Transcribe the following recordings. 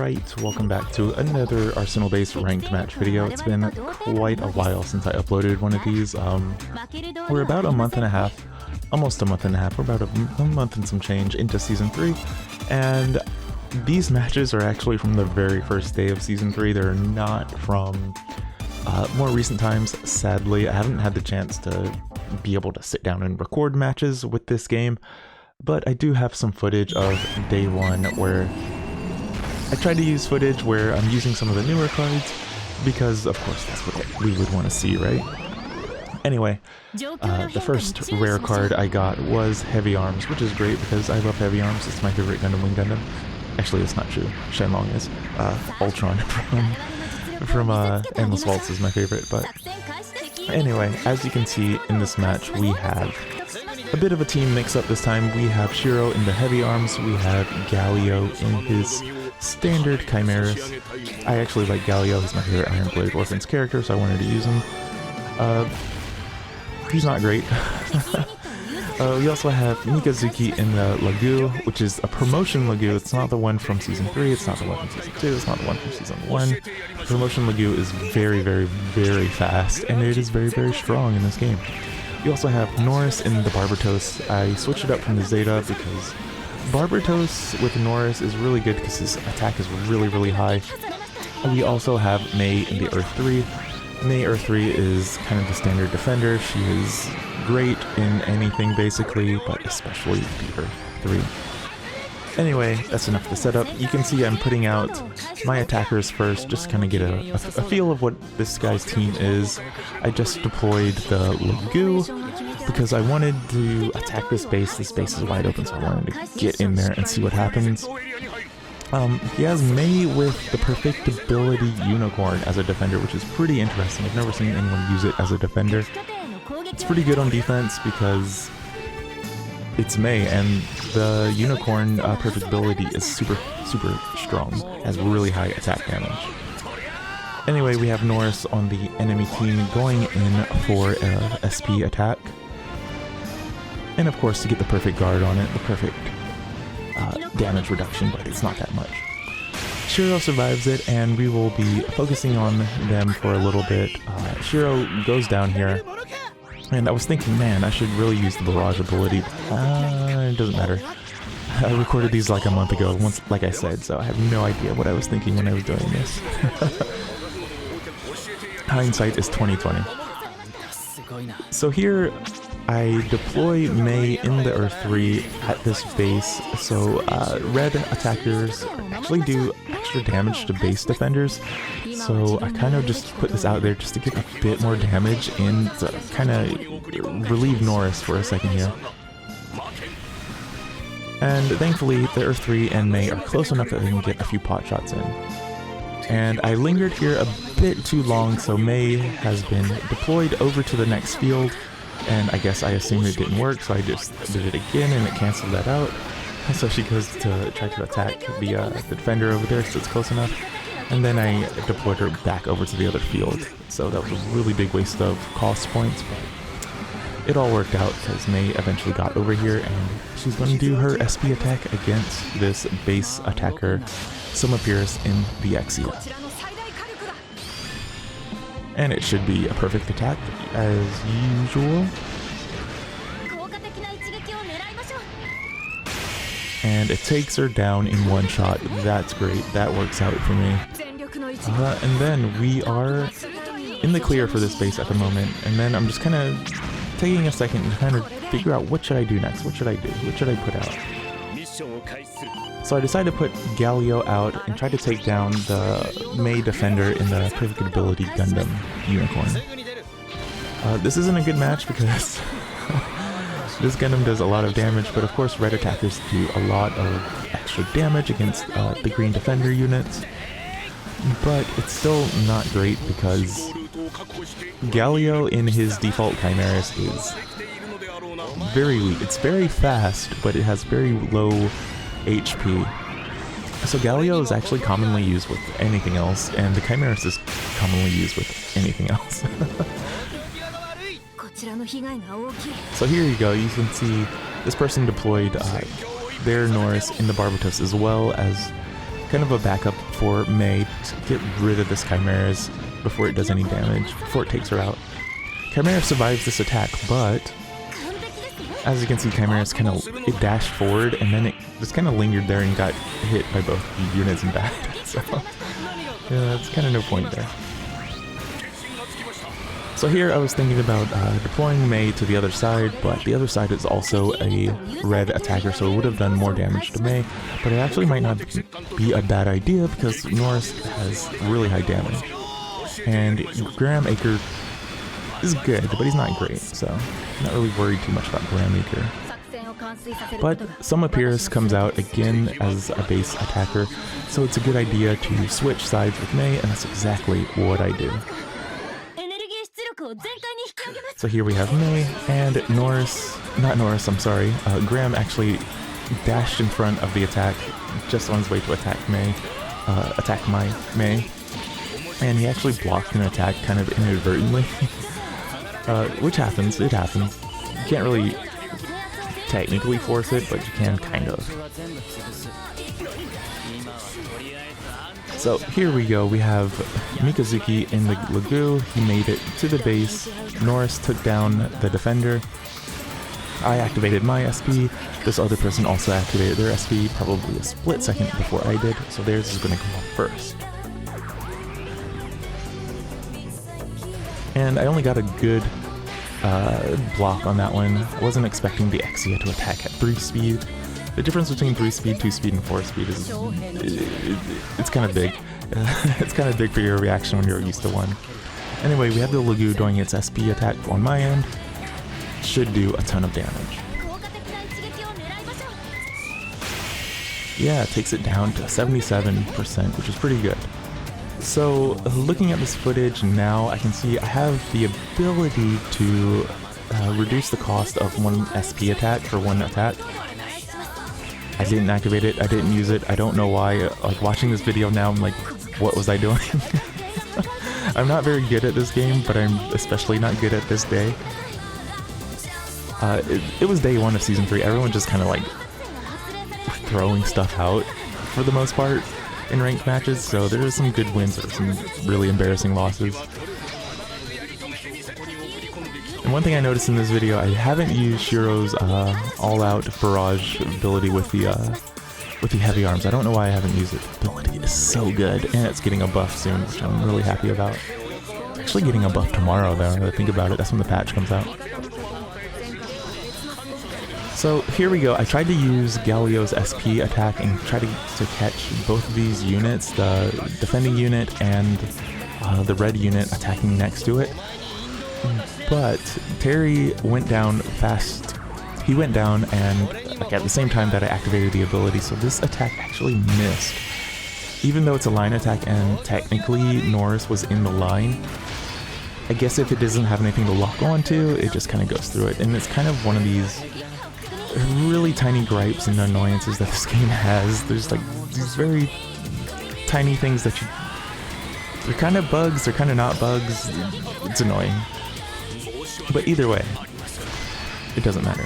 Alright, welcome back to another Arsenal Base ranked match video. It's been quite a while since I uploaded one of these. We're about a month and a half, almost a month and a half, we're about a month and some change into Season 3, and these matches are actually from the very first day of Season 3. They're not from more recent times, sadly. I haven't had the chance to be able to sit down and record matches with this game, but I do have some footage of day one where I tried to use footage where I'm using some of the newer cards, because of course that's what we would want to see, right? Anyway, the first rare card I got was Heavy Arms, which is great because I love Heavy Arms. It's my favorite Gundam Wing Gundam. Actually, that's not true. Shenlong is. Ultron from Endless Waltz is my favorite, but anyway, as you can see in this match, we have a bit of a team mix-up this time. We have Shiro in the Heavy Arms, we have Galio in his standard Chimeras. I actually like Galio, he's my favorite Iron Blade Orphans character, so I wanted to use him. He's not great. We also have Mikazuki in the Lagu, which is a promotion Lagu. It's not the one from Season 3, it's not the one from Season 2, it's not the one from Season 1. The promotion Lagu is very, very, very fast, and it is very, very strong in this game. You also have Norris in the Barbatos. I switched it up from the Zeta because Barbatos with Norris is really good because his attack is really, really high. We also have May in the Earth 3. May Earth 3 is kind of the standard defender. She is great in anything basically, but especially the Earth 3. Anyway, that's enough of the setup. You can see I'm putting out my attackers first, just kind of get a feel of what this guy's team is. I just deployed the Lagu because I wanted to attack this base. This base is wide open, so I wanted to get in there and see what happens. He has May with the Perfectibility Unicorn as a defender, which is pretty interesting. I've never seen anyone use it as a defender. It's pretty good on defense because it's May, and the Unicorn Perfectibility is super, super strong. It has really high attack damage. Anyway, we have Norris on the enemy team going in for a SP attack. And of course, to get the perfect guard on it, the perfect damage reduction, but it's not that much. Shiro survives it, and we will be focusing on them for a little bit. Shiro goes down here, and I was thinking, man, I should really use the barrage ability, but it doesn't matter. I recorded these like a month ago, like I said, so I have no idea what I was thinking when I was doing this. Hindsight is 2020. So here, I deploy May in the Earth 3 at this base, so red attackers actually do extra damage to base defenders, so I kind of just put this out there just to get a bit more damage and to kind of relieve Norris for a second here. And thankfully, the Earth 3 and May are close enough that they can get a few pot shots in. And I lingered here a bit too long, so May has been deployed over to the next field. And I guess I assumed it didn't work, so I just did it again and it canceled that out. So she goes to try to attack the defender over there, so it's close enough. And then I deployed her back over to the other field. So that was a really big waste of cost points, but it all worked out because May eventually got over here and she's going to do her SP attack against this base attacker, Soma Pierce in the Exia. And it should be a perfect attack, as usual. And it takes her down in one shot. That's great. That works out for me. And then we are in the clear for this base at the moment. And then I'm just kind of taking a second to kind of figure out what should I do next? What should I do? What should I put out? So I decided to put Galio out and try to take down the May defender in the Perfectibility Gundam Unicorn. This isn't a good match because this Gundam does a lot of damage, but of course red attackers do a lot of extra damage against the green defender units. But it's still not great because Galio in his default Chimeras is very weak. It's very fast, but it has very low HP. So Galio is actually commonly used with anything else, and the Chimeras is commonly used with anything else. So here you go, you can see this person deployed their Norris in the Barbatos as well as kind of a backup for Mei to get rid of this Chimeras before it does any damage, before it takes her out. Chimera survives this attack, but as you can see, Chimeras kind of, it dashed forward and then it just kind of lingered there and got hit by both the units and died. So yeah, it's kind of no point there. So here I was thinking about deploying Mei to the other side, but the other side is also a red attacker, so it would have done more damage to Mei, but it actually might not be a bad idea because Norris has really high damage. And Graham Acre is good, but he's not great, so I'm not really worried too much about Graham Acre. But Soma Pierce comes out again as a base attacker, so it's a good idea to switch sides with Mei, and that's exactly what I do. So here we have Mei, and Graham actually dashed in front of the attack, just on his way to attack Mei, my Mei, and he actually blocked an attack kind of inadvertently, which happens, it happens. You can't really technically force it, but you can kind of. So here we go, we have Mikazuki in the Lagoon. He made it to the base. Norris took down the defender. I activated my SP. This other person also activated their SP probably a split second before I did, so theirs is going to come off first. And I only got a good block on that one. I wasn't expecting the Exia to attack at 3 speed. The difference between 3 speed, 2 speed, and 4 speed is it's kind of big. It's kind of big for your reaction when you're used to 1. Anyway, we have the Lagoon doing its SP attack on my end. Should do a ton of damage. Yeah, it takes it down to 77%, which is pretty good. So, looking at this footage now, I can see I have the ability to reduce the cost of 1 SP attack for 1 attack. I didn't activate it, I didn't use it, I don't know why. Like, watching this video now, I'm like, what was I doing? I'm not very good at this game, but I'm especially not good at this day. It was day 1 of Season 3, everyone just kind of like throwing stuff out for the most part in ranked matches, so there are some good wins or some really embarrassing losses. And one thing I noticed in this video, I haven't used Shiro's all-out barrage ability with the heavy arms. I don't know why I haven't used it. The ability is so good, and it's getting a buff soon, which I'm really happy about. It's actually getting a buff tomorrow, though, now that I think about it. That's when the patch comes out. So here we go. I tried to use Galio's SP attack and try to catch both of these units, the defending unit and the red unit attacking next to it. But Terry went down fast. He went down and like at the same time that I activated the ability, so this attack actually missed. Even though it's a line attack and technically Norris was in the line, I guess if it doesn't have anything to lock onto, it just kind of goes through it. And it's kind of one of these really tiny gripes and annoyances that this game has. There's like these very tiny things that they're kind of bugs, they're kind of not bugs. It's annoying. But either way, it doesn't matter.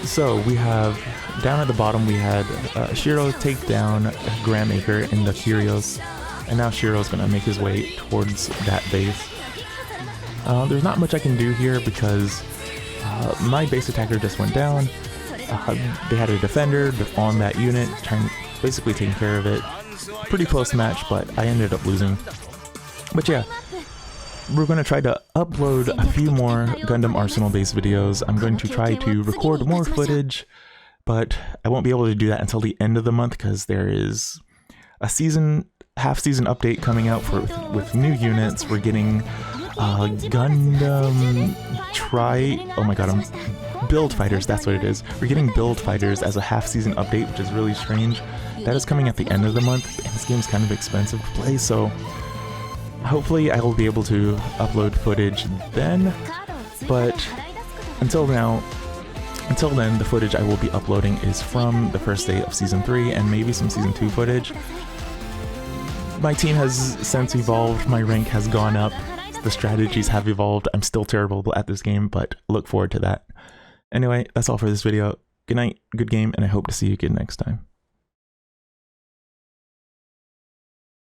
So we have, down at the bottom we had Shiro take down Graham Acre in the Curios, and now Shiro's gonna make his way towards that base. There's not much I can do here because my base attacker just went down. They had a defender on that unit, basically taking care of it. Pretty close match, but I ended up losing. But yeah, we're going to try to upload a few more Gundam Arsenal Base videos. I'm going to try to record more footage, but I won't be able to do that until the end of the month because there is a half-season update coming out with new units. We're getting Gundam Build Fighters, that's what it is. We're getting Build Fighters as a half-season update, which is really strange. That is coming at the end of the month, and this game's kind of expensive to play, so hopefully I will be able to upload footage then, but until then, the footage I will be uploading is from the first day of Season 3 and maybe some Season 2 footage. My team has since evolved, my rank has gone up, the strategies have evolved. I'm still terrible at this game, but look forward to that. Anyway, that's all for this video. Good night, good game, and I hope to see you again next time.